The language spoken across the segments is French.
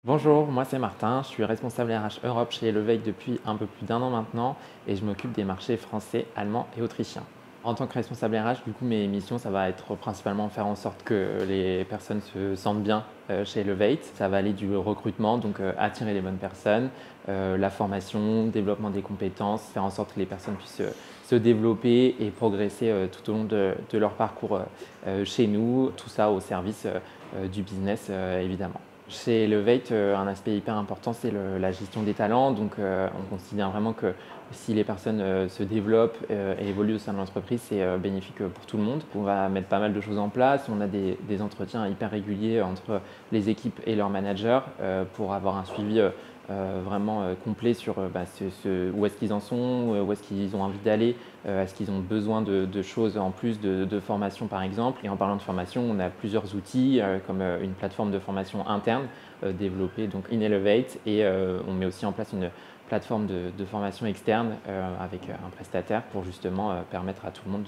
Bonjour, moi c'est Martin, je suis responsable RH Europe chez Elevate depuis un peu plus d'1 an maintenant et je m'occupe des marchés français, allemands et autrichiens. En tant que responsable RH, du coup, mes missions, ça va être principalement faire en sorte que les personnes se sentent bien chez Elevate. Ça va aller du recrutement, donc attirer les bonnes personnes, la formation, développement des compétences, faire en sorte que les personnes puissent se développer et progresser tout au long de leur parcours chez nous, tout ça au service du business évidemment. Chez Elevate, un aspect hyper important, c'est la gestion des talents. Donc, on considère vraiment que si les personnes se développent et évoluent au sein de l'entreprise, c'est bénéfique pour tout le monde. On va mettre pas mal de choses en place. On a des entretiens hyper réguliers entre les équipes et leurs managers pour avoir un suivi vraiment complet sur où est-ce qu'ils en sont, où est-ce qu'ils ont envie d'aller, est-ce qu'ils ont besoin de choses en plus de formation par exemple. Et en parlant de formation, on a plusieurs outils comme une plateforme de formation interne développée donc InElevate et on met aussi en place une plateforme de formation externe avec un prestataire pour justement permettre à tout le monde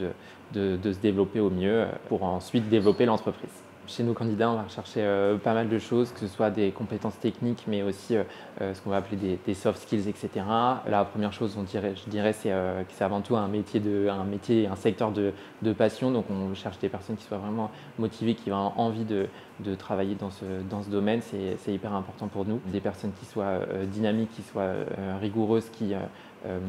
de se développer au mieux pour ensuite développer l'entreprise. Chez nos candidats, on va rechercher pas mal de choses, que ce soit des compétences techniques, mais aussi ce qu'on va appeler des soft skills, etc. La première chose, je dirais, c'est que c'est avant tout un métier, un secteur de passion. Donc, on cherche des personnes qui soient vraiment motivées, qui ont envie de travailler dans ce domaine. C'est hyper important pour nous. Des personnes qui soient dynamiques, qui soient rigoureuses, qui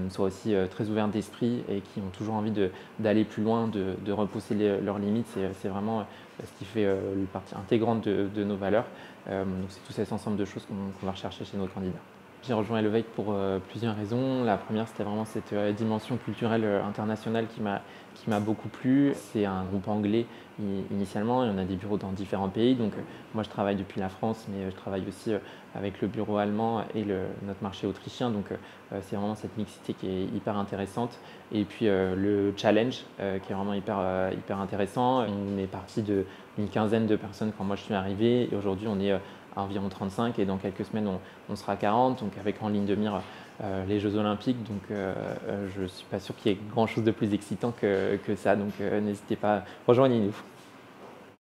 soient aussi très ouvertes d'esprit et qui ont toujours envie d'aller plus loin, de repousser leurs limites. C'est vraiment ce qui fait une partie intégrante de nos valeurs. Donc c'est tout cet ensemble de choses qu'on va rechercher chez nos candidats. J'ai rejoint Elevate pour plusieurs raisons. La première, c'était vraiment cette dimension culturelle internationale qui m'a beaucoup plu. C'est un groupe anglais initialement et on a des bureaux dans différents pays. Donc moi, je travaille depuis la France, mais je travaille aussi avec le bureau allemand et notre marché autrichien. Donc c'est vraiment cette mixité qui est hyper intéressante. Et puis le challenge qui est vraiment hyper intéressant. On est parti d'une quinzaine de personnes quand moi je suis arrivé et aujourd'hui on est à environ 35 et dans quelques semaines on sera 40, donc avec en ligne de mire les Jeux Olympiques. Donc je ne suis pas sûr qu'il y ait grand chose de plus excitant que ça. Donc n'hésitez pas, rejoignez-nous.